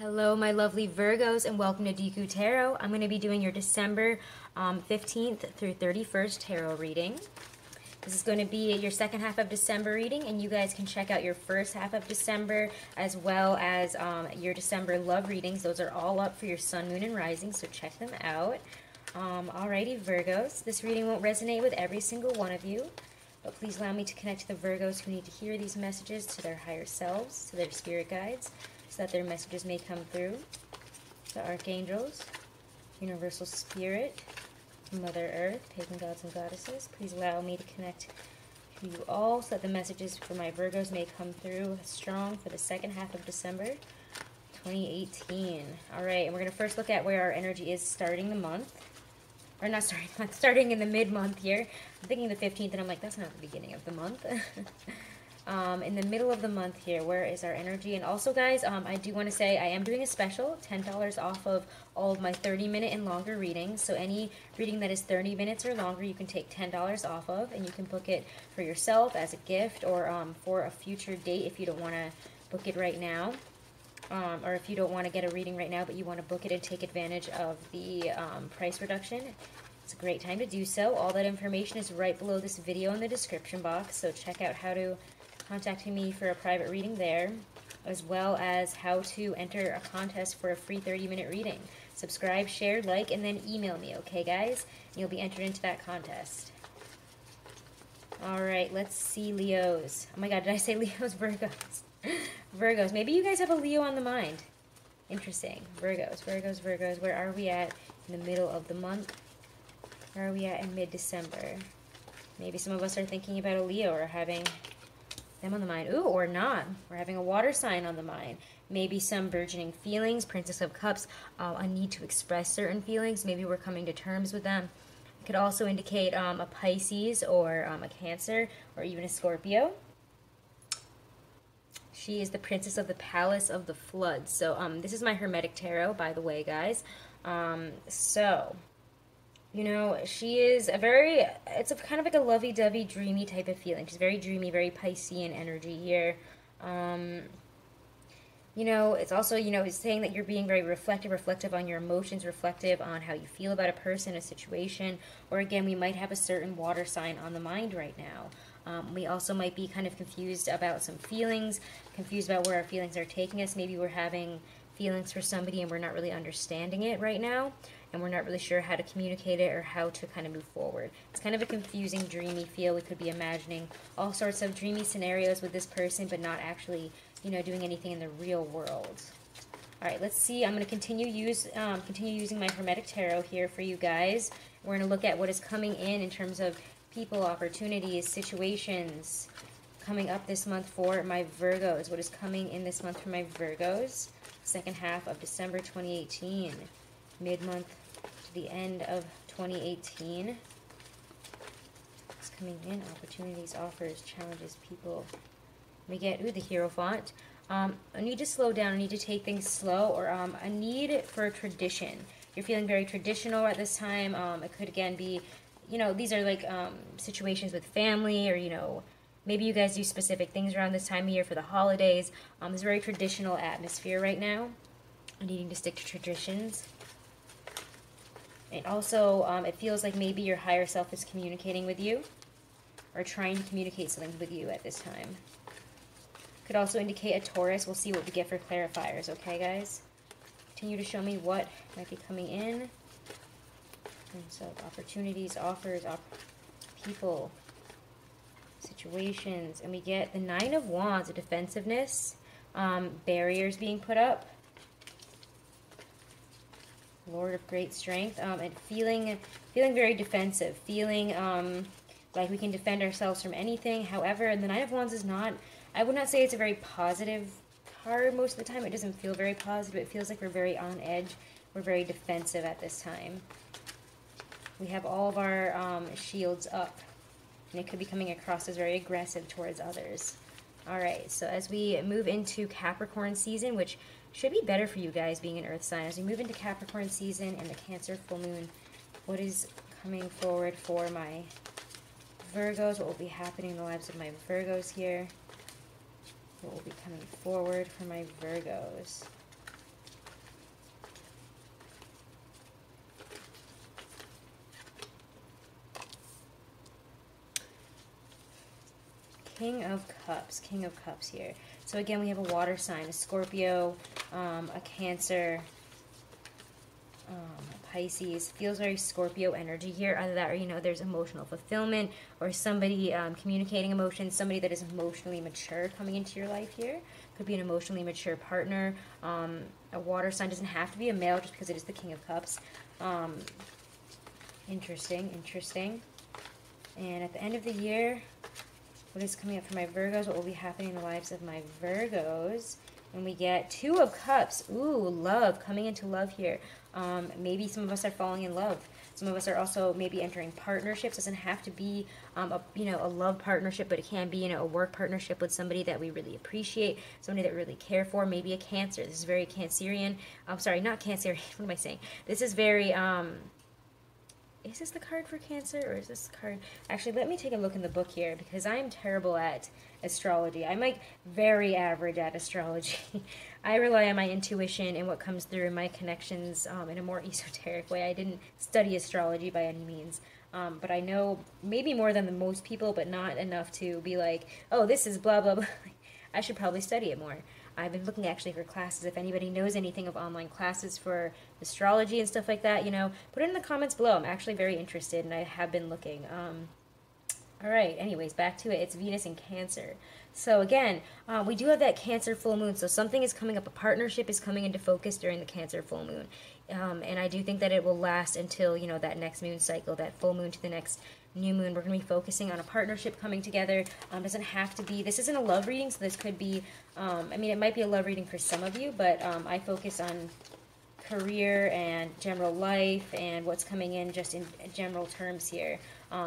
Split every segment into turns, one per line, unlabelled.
Hello, my lovely Virgos, and welcome to Deku Tarot. I'm going to be doing your December 15th through 31st tarot reading. This is going to be your second half of December reading, and you guys can check out your first half of December as well as your December love readings. Those are all up for your sun, moon, and rising, so check them out. Alrighty, Virgos. This reading won't resonate with every single one of you, but please allow me to connect to the Virgos who need to hear these messages, to their higher selves, to their spirit guides, so that their messages may come through. The archangels, universal spirit, Mother Earth, pagan gods and goddesses, please allow me to connect to you all so that the messages for my Virgos may come through strong for the second half of December 2018. Alright, and we're going to first look at where our energy is starting the month. Or not starting the month, starting in the mid-month here. I'm thinking the 15th and I'm like, that's not the beginning of the month. In the middle of the month here, where is our energy? And also, guys, I do want to say I am doing a special, $10 off of all of my 30-minute and longer readings. So any reading that is 30 minutes or longer, you can take $10 off of, and you can book it for yourself as a gift or for a future date if you don't want to book it right now. Or if you don't want to get a reading right now, but you want to book it and take advantage of the price reduction. It's a great time to do so. All that information is right below this video in the description box, so check out how to contact me for a private reading there, as well as how to enter a contest for a free 30-minute reading. Subscribe, share, like, and then email me, okay, guys? You'll be entered into that contest. Alright, let's see Leos. Oh my god, did I say Leos? Virgos. Virgos. Maybe you guys have a Leo on the mind. Interesting. Virgos, Virgos, Virgos. Where are we at in the middle of the month? Where are we at in mid-December? Maybe some of us are thinking about a Leo or having them on the mind. Ooh, or not. We're having a water sign on the mind. Maybe some burgeoning feelings. Princess of Cups. A need to express certain feelings. Maybe we're coming to terms with them. It could also indicate a Pisces or a Cancer or even a Scorpio. She is the Princess of the Palace of the Floods. So this is my Hermetic Tarot, by the way, guys. You know, she is it's kind of like a lovey-dovey, dreamy type of feeling. She's very dreamy, very Piscean energy here. You know, it's also, you know, it's saying that you're being very reflective on your emotions, reflective on how you feel about a person, a situation, or again, we might have a certain water sign on the mind right now. We also might be kind of confused about some feelings, confused about where our feelings are taking us. Maybe we're having feelings for somebody and we're not really understanding it right now, and we're not really sure how to communicate it or how to kind of move forward. It's kind of a confusing, dreamy feel. We could be imagining all sorts of dreamy scenarios with this person, but not actually, you know, doing anything in the real world. All right, let's see. I'm going to continue using my Hermetic Tarot here for you guys. We're going to look at what is coming in terms of people, opportunities, situations coming up this month for my Virgos. What is coming in this month for my Virgos? Second half of December 2018. Mid-month to the end of 2018. What's coming in? Opportunities, offers, challenges, people. We get, ooh, the Hierophant. I need to slow down. I need to take things slow, or a need for a tradition. You're feeling very traditional at this time. It could, again, be, you know, these are like situations with family, or, you know, maybe you guys do specific things around this time of year for the holidays. There's a very traditional atmosphere right now. Needing to stick to traditions. And also, it feels like maybe your higher self is communicating with you, or trying to communicate something with you at this time. Could also indicate a Taurus. We'll see what we get for clarifiers, okay, guys? Continue to show me what might be coming in. And so, opportunities, offers, people, situations. And we get the Nine of Wands, a defensiveness, barriers being put up. Lord of great strength, and feeling very defensive, feeling like we can defend ourselves from anything. However, the Nine of Wands is not, I would not say it's a very positive card most of the time. It doesn't feel very positive. It feels like we're very on edge. We're very defensive at this time. We have all of our shields up, and it could be coming across as very aggressive towards others. Alright, so as we move into Capricorn season, which should be better for you guys being an earth sign. As we move into Capricorn season and the Cancer full moon, what is coming forward for my Virgos? What will be happening in the lives of my Virgos here? What will be coming forward for my Virgos? King of Cups. King of Cups here. So again, we have a water sign, a Scorpio, a Cancer, Pisces. Feels very Scorpio energy here. Either that or, you know, there's emotional fulfillment or somebody communicating emotions, somebody that is emotionally mature coming into your life here. Could be an emotionally mature partner. A water sign doesn't have to be a male just because it is the King of Cups. Interesting, interesting. And at the end of the year, what is coming up for my Virgos? What will be happening in the lives of my Virgos? And we get Two of Cups. Ooh, love. Coming into love here. Maybe some of us are falling in love. Some of us are also maybe entering partnerships. It doesn't have to be, a love partnership, but it can be, a work partnership with somebody that we really appreciate, somebody that we really care for. Maybe a Cancer. This is very Cancerian. I'm sorry, not Cancerian. What am I saying? This is very, is this the card for Cancer, or is this the card? Actually, let me take a look in the book here, because I'm terrible at astrology. I'm like very average at astrology. I rely on my intuition and what comes through and my connections in a more esoteric way. I didn't study astrology by any means, but I know maybe more than the most people, but not enough to be like, oh, this is blah, blah, blah. I should probably study it more. I've been looking actually for classes. If anybody knows anything of online classes for astrology and stuff like that, put it in the comments below. I'm actually very interested, and I have been looking. All right, anyways, back to it. It's Venus in Cancer. So again, we do have that Cancer full moon. So something is coming up. A partnership is coming into focus during the Cancer full moon. And I do think that it will last until, that next moon cycle, that full moon to the next new moon. We're going to be focusing on a partnership coming together. Doesn't have to be, this isn't a love reading, so this could be, it might be a love reading for some of you, but I focus on career and general life and what's coming in just in general terms here.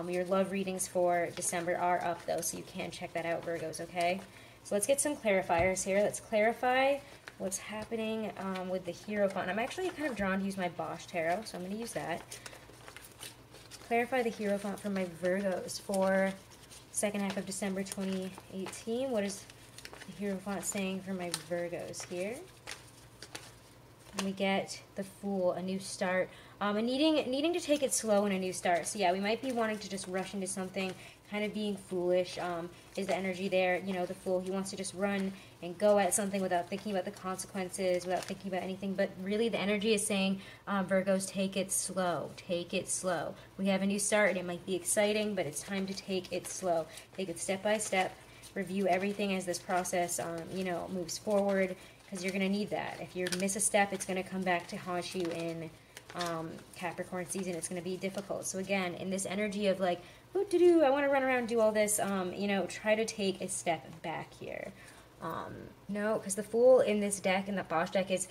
Your love readings for December are up, though, so you can check that out, Virgos, okay? So let's get some clarifiers here. Let's clarify what's happening with the Hierophant. I'm actually kind of drawn to use my Bosch Tarot, so I'm going to use that. Clarify the Hierophant for my Virgos for second half of December 2018. What is the Hierophant saying for my Virgos here? And we get the Fool, a new start, and needing to take it slow in a new start. So yeah, we might be wanting to just rush into something, kind of being foolish. Is the energy there? The Fool, he wants to just run and go at something without thinking about the consequences, without thinking about anything. But really, the energy is saying, Virgos, take it slow. Take it slow. We have a new start, and it might be exciting, but it's time to take it slow. Take it step by step. Review everything as this process, moves forward, because you're going to need that. If you miss a step, it's going to come back to haunt you in Capricorn season. It's going to be difficult. So again, in this energy of like, I want to run around and do all this, try to take a step back here. No, because the Fool in this deck, in the Bosch deck, is,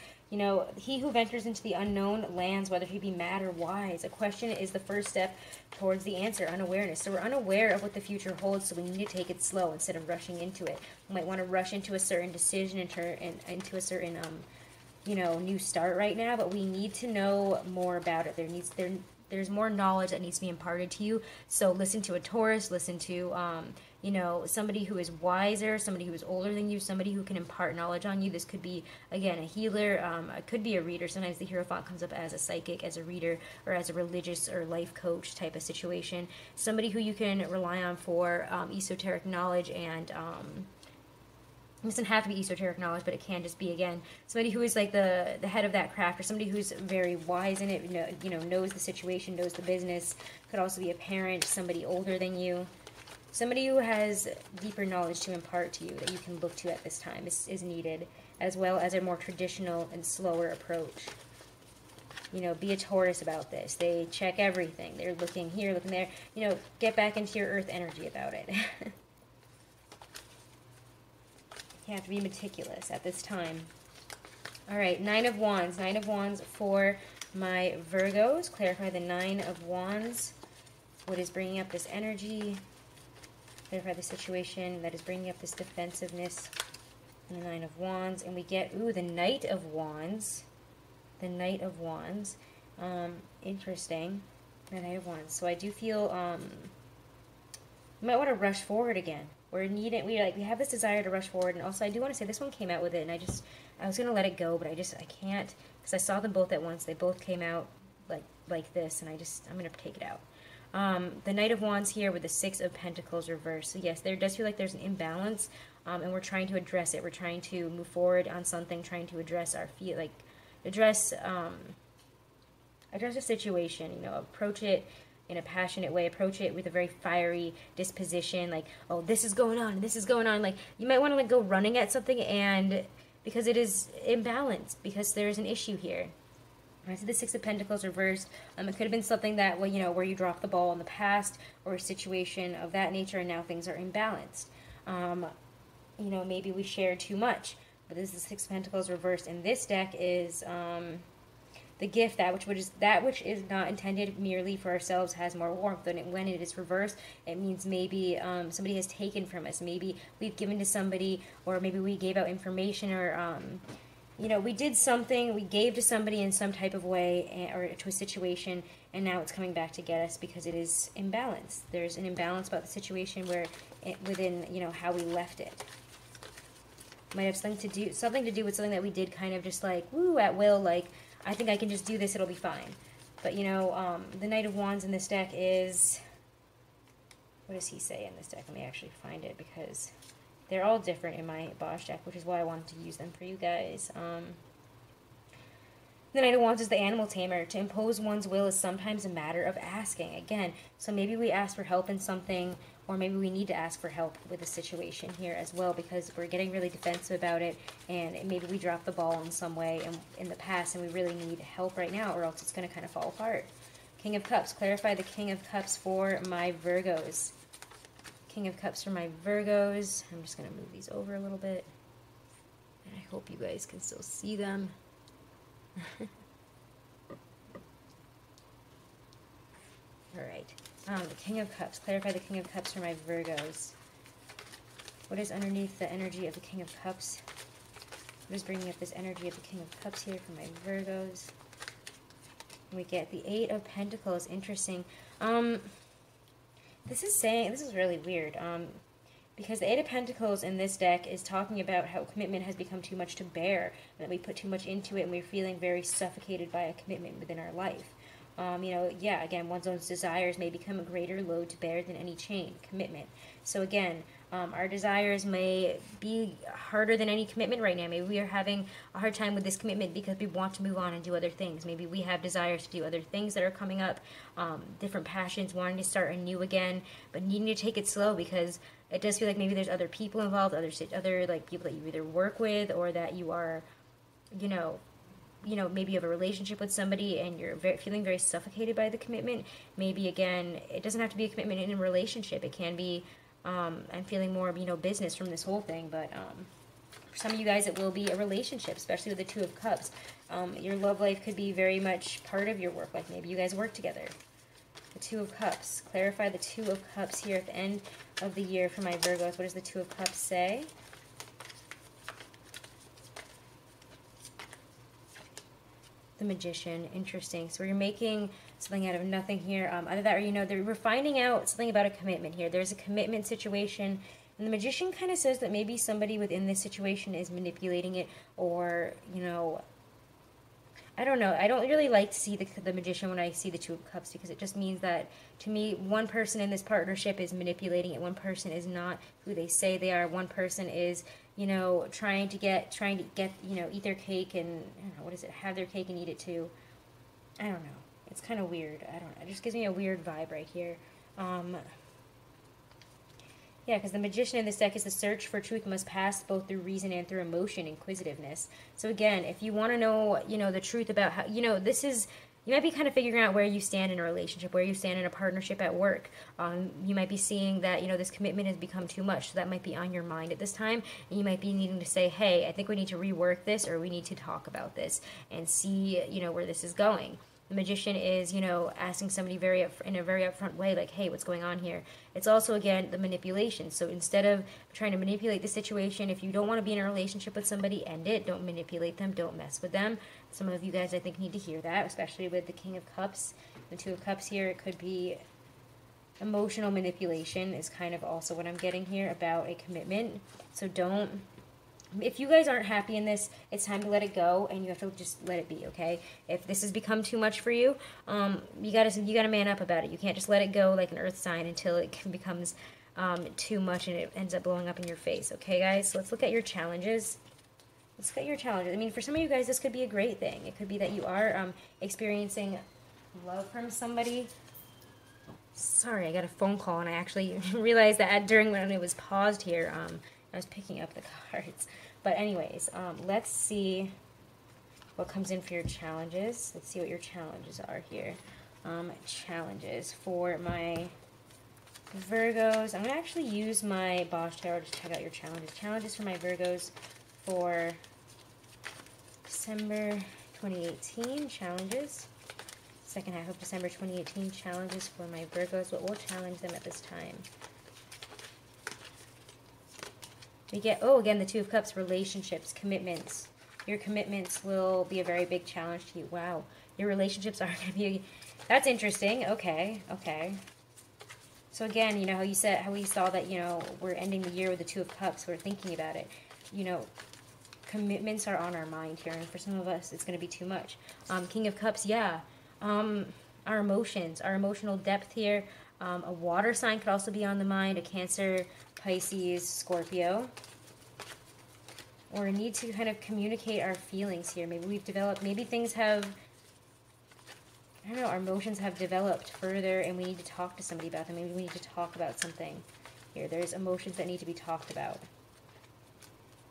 he who ventures into the unknown lands, whether he be mad or wise. A question is the first step towards the answer, unawareness. So we're unaware of what the future holds, so we need to take it slow instead of rushing into it. We might want to rush into a certain decision, into a certain, new start right now, but we need to know more about it. There's more knowledge that needs to be imparted to you. So listen to a Taurus, listen to, somebody who is wiser, somebody who is older than you, somebody who can impart knowledge on you. This could be, again, a healer, it could be a reader. Sometimes the Hierophant comes up as a psychic, as a reader, or as a religious or life coach type of situation. Somebody who you can rely on for esoteric knowledge and, it doesn't have to be esoteric knowledge, but it can just be, again, somebody who is like the head of that craft, or somebody who's very wise in it, knows the situation, knows the business. Could also be a parent, somebody older than you. Somebody who has deeper knowledge to impart to you that you can look to at this time is needed, as well as a more traditional and slower approach. Be a Taurus about this. They check everything. They're looking here, looking there. Get back into your earth energy about it. You have to be meticulous at this time. All right, Nine of Wands. Nine of Wands for my Virgos. Clarify the Nine of Wands. What is bringing up this energy? Clarify the situation that is bringing up this defensiveness. And the Nine of Wands. And we get, the Knight of Wands. The Knight of Wands. Interesting. The Knight of Wands. So I do feel, you might want to rush forward again. We have this desire to rush forward, and also I do want to say this one came out with it, and I was going to let it go, but I can't, because I saw them both at once. They both came out like this, and I'm going to take it out. The Knight of Wands here with the Six of Pentacles reversed. So yes, there does feel like there's an imbalance, and we're trying to address it. We're trying to move forward on something, trying to address our address a situation, you know, approach it in a passionate way, approach it with a very fiery disposition, like, oh, this is going on, this is going on. Like, you might want to like go running at something, and because it is imbalanced, because there's an issue here. I see the Six of Pentacles reversed. It could have been something that, well, you know, where you dropped the ball in the past, or a situation of that nature, and now things are imbalanced. You know, maybe we shared too much. But this is the Six of Pentacles reversed, and this deck is the gift, that which is not intended merely for ourselves has more warmth. And when it is reversed, it means maybe somebody has taken from us. Maybe we've given to somebody, or maybe we gave out information, or you know, we did something, we gave to somebody in some type of way, or to a situation, and now it's coming back to get us because it is imbalanced. There's an imbalance about the situation where within, you know, how we left it. Might have something to do with something that we did kind of just like, woo, at will, like, I think I can just do this, it'll be fine. But, you know, the Knight of Wands in this deck is, what does he say in this deck? Let me actually find it, because they're all different in my Bosch deck, which is why I wanted to use them for you guys. The Knight of Wands is the animal tamer. To impose one's will is sometimes a matter of asking. Again, so maybe we ask for help in something, or maybe we need to ask for help with a situation here as well, because we're getting really defensive about it, and maybe we dropped the ball in some way in the past, and we really need help right now, or else it's going to kind of fall apart. King of Cups. Clarify the King of Cups for my Virgos. King of Cups for my Virgos. I'm just going to move these over a little bit, and I hope you guys can still see them. Alright, the King of Cups. Clarify the King of Cups for my Virgos. What is underneath the energy of the King of Cups? What is bringing up this energy of the King of Cups here for my Virgos? We get the Eight of Pentacles. Interesting. This is really weird. Because the Eight of Pentacles in this deck is talking about how commitment has become too much to bear, and that we put too much into it, and we're feeling very suffocated by a commitment within our life. You know, yeah, again, one's own desires may become a greater load to bear than any commitment. So again, our desires may be harder than any commitment right now. Maybe we are having a hard time with this commitment because we want to move on and do other things. Maybe we have desires to do other things that are coming up, different passions, wanting to start anew again, but needing to take it slow, because it does feel like maybe there's other people involved, other like people that you either work with, or that you are, you know, maybe you have a relationship with somebody and you're feeling very suffocated by the commitment. Maybe, again, it doesn't have to be a commitment in a relationship. It can be, I'm feeling more, you know, business from this whole thing. But for some of you guys, it will be a relationship, especially with the Two of Cups. Your love life could be very much part of your work life. Maybe you guys work together. The Two of Cups. Clarify the Two of Cups here at the end of the year for my Virgos. What does the Two of Cups say? The Magician. Interesting. So you're making something out of nothing here. Either that, or, you know, we're finding out something about a commitment here. There's a commitment situation, and the Magician kind of says that maybe somebody within this situation is manipulating it, or, you know, I don't know. I don't really like to see the Magician when I see the Two of Cups, because it just means that, to me, one person in this partnership is manipulating it. One person is not who they say they are. One person is, you know, trying to get, you know, eat their cake and, I don't know, what is it? Have their cake and eat it too. I don't know. It's kind of weird. I don't know. It just gives me a weird vibe right here. Yeah, because the Magician in this deck is the search for truth must pass both through reason and through emotion, inquisitiveness. So again, if you want to know, you know, the truth about how, you know, this is, you might be kind of figuring out where you stand in a relationship, where you stand in a partnership at work. You might be seeing that, you know, this commitment has become too much, so that might be on your mind at this time, and you might be needing to say, hey, I think we need to rework this, or we need to talk about this and see, you know, where this is going. The Magician is, you know, asking somebody in a very upfront way, like, hey, what's going on here? It's also, again, the manipulation. So instead of trying to manipulate the situation, if you don't want to be in a relationship with somebody, end it. Don't manipulate them. Don't mess with them. Some of you guys, I think, need to hear that, especially with the King of Cups. The Two of Cups here, it could be emotional manipulation is kind of also what I'm getting here about a commitment. So don't if you guys aren't happy in this, it's time to let it go, and you have to just let it be, okay? If this has become too much for you, you gotta man up about it. You can't just let it go like an earth sign until it becomes too much and it ends up blowing up in your face, okay, guys? So let's look at your challenges. Let's look at your challenges. I mean, for some of you guys, this could be a great thing. It could be that you are experiencing love from somebody. Sorry, I got a phone call, and I actually realized that during when it was paused here, I was picking up the cards. But anyways, let's see what comes in for your challenges. Let's see what your challenges are here. Challenges for my Virgos. I'm going to actually use my Bosch Tarot to check out your challenges. Challenges for my Virgos for December 2018. Challenges. Second half of December 2018. Challenges for my Virgos. What will challenge them at this time? We get, oh, again, the Two of Cups, relationships, commitments. Your commitments will be a very big challenge to you. Wow. Your relationships are going to be, that's interesting. Okay, okay. So again, you know, how you said, how we saw that, you know, we're ending the year with the Two of Cups. We're thinking about it. You know, commitments are on our mind here. And for some of us, it's going to be too much. King of Cups, yeah. Our emotions, our emotional depth here. A water sign could also be on the mind. A Cancer, Pisces, Scorpio. Or a need to kind of communicate our feelings here. Maybe we've developed, maybe things have, I don't know, our emotions have developed further and we need to talk to somebody about them. Maybe we need to talk about something here. There's emotions that need to be talked about.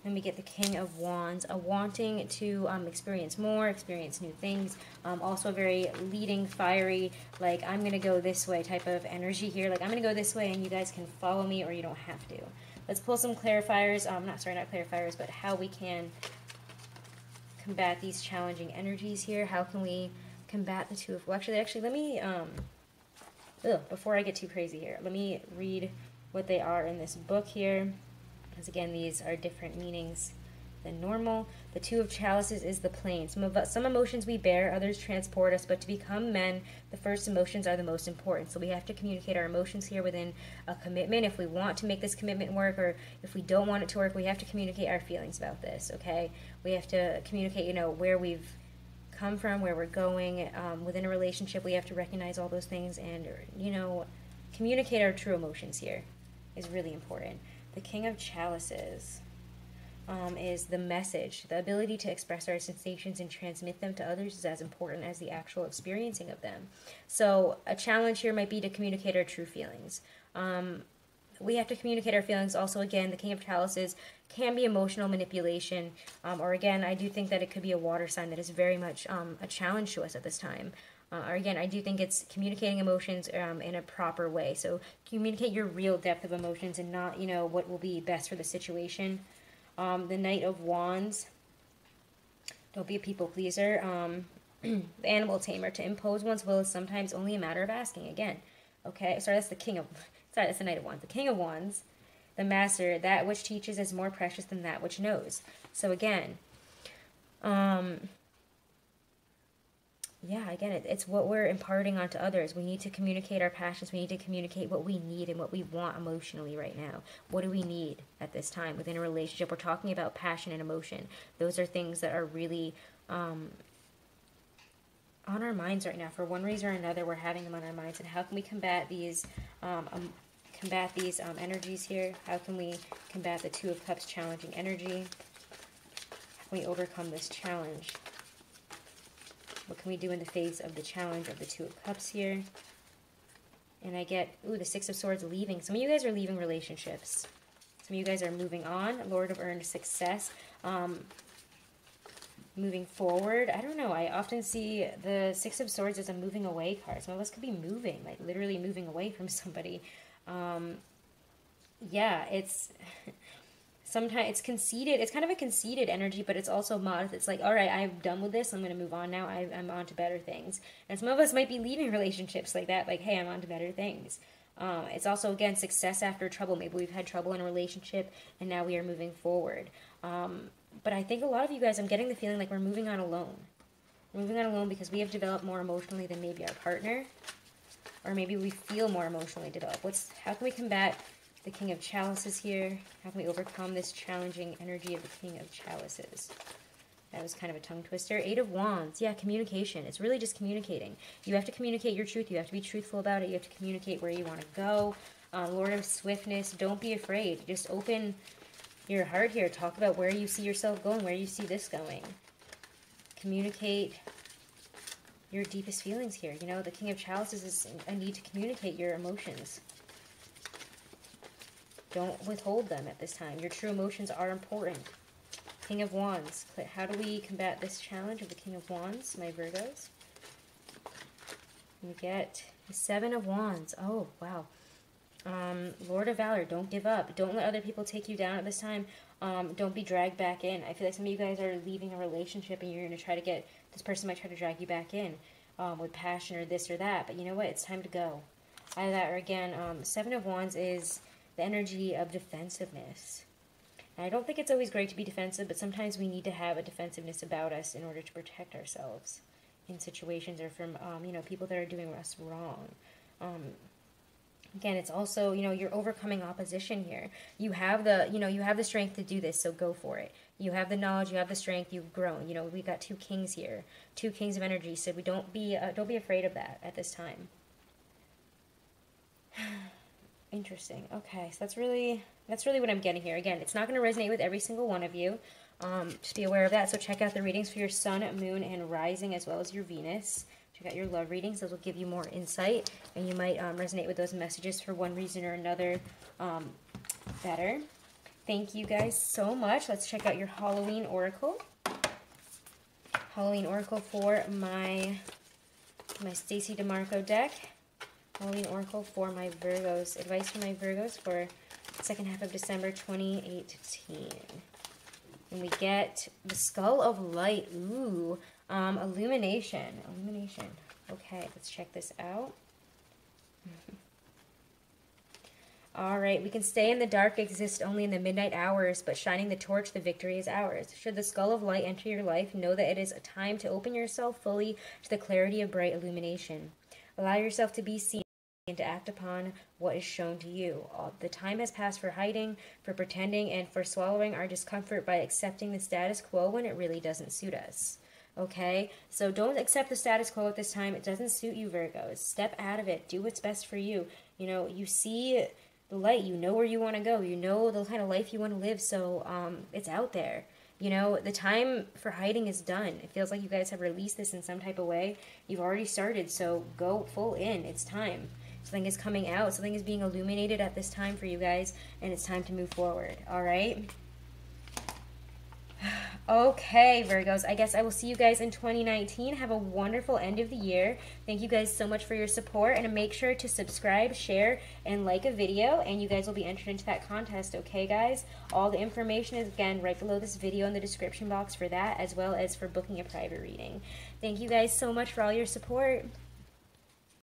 Then we get the King of Wands, a wanting to experience more, experience new things. Also a very leading, fiery, like I'm going to go this way type of energy here. Like I'm going to go this way and you guys can follow me or you don't have to. Let's pull some clarifiers. Not clarifiers, but how we can combat these challenging energies here. How can we combat the Two of... Well, actually, let me... before I get too crazy here, let me read what they are in this book here. Because again, these are different meanings than normal. The Two of Chalices is the plane. Some emotions we bear, others transport us, but to become men, the first emotions are the most important. So we have to communicate our emotions here within a commitment. If we want to make this commitment work, or if we don't want it to work, we have to communicate our feelings about this, okay? We have to communicate, you know, where we've come from, where we're going. Within a relationship, we have to recognize all those things and, you know, communicate our true emotions here is really important. The King of Chalices is the message. The ability to express our sensations and transmit them to others is as important as the actual experiencing of them. So a challenge here might be to communicate our true feelings. We have to communicate our feelings. Also, again, the King of Chalices can be emotional manipulation. Or again, I do think that it could be a water sign that is very much a challenge to us at this time. Or again, I do think it's communicating emotions in a proper way. So communicate your real depth of emotions and not, you know, what will be best for the situation. The Knight of Wands. Don't be a people pleaser. The Animal Tamer. To impose one's will is sometimes only a matter of asking. Again, okay. Sorry, that's the King of... Sorry, that's the Knight of Wands. The King of Wands. The Master. That which teaches is more precious than that which knows. So again, yeah, again, it's what we're imparting onto others. We need to communicate our passions. We need to communicate what we need and what we want emotionally right now. What do we need at this time within a relationship? We're talking about passion and emotion. Those are things that are really on our minds right now. For one reason or another, we're having them on our minds. And how can we combat these energies here? How can we combat the Two of Cups challenging energy? How can we overcome this challenge? What can we do in the face of the challenge of the Two of Cups here? And I get, ooh, the Six of Swords, leaving. Some of you guys are leaving relationships. Some of you guys are moving on. Lord of Earned Success. Moving forward. I don't know. I often see the Six of Swords as a moving away card. Some of us could be moving, like literally moving away from somebody. Yeah, it's... Sometimes it's conceited. It's kind of a conceited energy, but it's also modest. It's like, all right, I'm done with this. I'm going to move on now. I'm on to better things. And some of us might be leaving relationships like that. Like, hey, I'm on to better things. It's also, again, success after trouble. Maybe we've had trouble in a relationship, and now we are moving forward. But I think a lot of you guys, I'm getting the feeling like we're moving on alone. We're moving on alone because we have developed more emotionally than maybe our partner. Or maybe we feel more emotionally developed. How can we combat The King of Chalices here. How can we overcome this challenging energy of the King of Chalices? That was kind of a tongue twister. Eight of Wands. Yeah, communication. It's really just communicating. You have to communicate your truth. You have to be truthful about it. You have to communicate where you want to go. Lord of Swiftness. Don't be afraid. Just open your heart here. Talk about where you see yourself going, where you see this going. Communicate your deepest feelings here. You know, the King of Chalices is a need to communicate your emotions. Don't withhold them at this time. Your true emotions are important. King of Wands. How do we combat this challenge of the King of Wands, my Virgos? We get the Seven of Wands. Oh, wow. Lord of Valor. Don't give up. Don't let other people take you down at this time. Don't be dragged back in. I feel like some of you guys are leaving a relationship and you're going to try to get, this person might try to drag you back in with passion or this or that. But you know what? It's time to go. Either that or again, Seven of Wands is the energy of defensiveness. And I don't think it's always great to be defensive, but sometimes we need to have a defensiveness about us in order to protect ourselves in situations or from, you know, people that are doing us wrong. Again, it's also, you know, you're overcoming opposition here. You have the, you know, you have the strength to do this, so go for it. You have the knowledge, you have the strength, you've grown. You know, we got two kings here, two kings of energy, so we don't be afraid of that at this time. Interesting. Okay, so that's really what I'm getting here. Again, it's not going to resonate with every single one of you. Just be aware of that. So check out the readings for your sun, moon, and rising, as well as your Venus. Check out your love readings. Those will give you more insight, and you might resonate with those messages for one reason or another better. Thank you guys so much. Let's check out your Halloween Oracle. Halloween Oracle for my Stacey DeMarco deck. Halloween Oracle for my Virgos. Advice for my Virgos for the second half of December 2018. And we get the Skull of Light. Ooh, illumination. Illumination. Okay, let's check this out. All right, we can stay in the dark, exist only in the midnight hours, but shining the torch, the victory is ours. Should the Skull of Light enter your life, know that it is a time to open yourself fully to the clarity of bright illumination. Allow yourself to be seen and to act upon what is shown to you. The time has passed for hiding, for pretending, and for swallowing our discomfort by accepting the status quo when it really doesn't suit us. Okay? So don't accept the status quo at this time. It doesn't suit you, Virgos. Step out of it. Do what's best for you. You know, you see the light. You know where you want to go. You know the kind of life you want to live. So it's out there. You know, the time for hiding is done. It feels like you guys have released this in some type of way. You've already started, so go full in. It's time. Something is coming out. Something is being illuminated at this time for you guys, and it's time to move forward. All right? Okay, Virgos, I guess I will see you guys in 2019. Have a wonderful end of the year. Thank you guys so much for your support, and make sure to subscribe, share, and like a video, and you guys will be entered into that contest, okay, guys? All the information is, again, right below this video in the description box for that, as well as for booking a private reading. Thank you guys so much for all your support.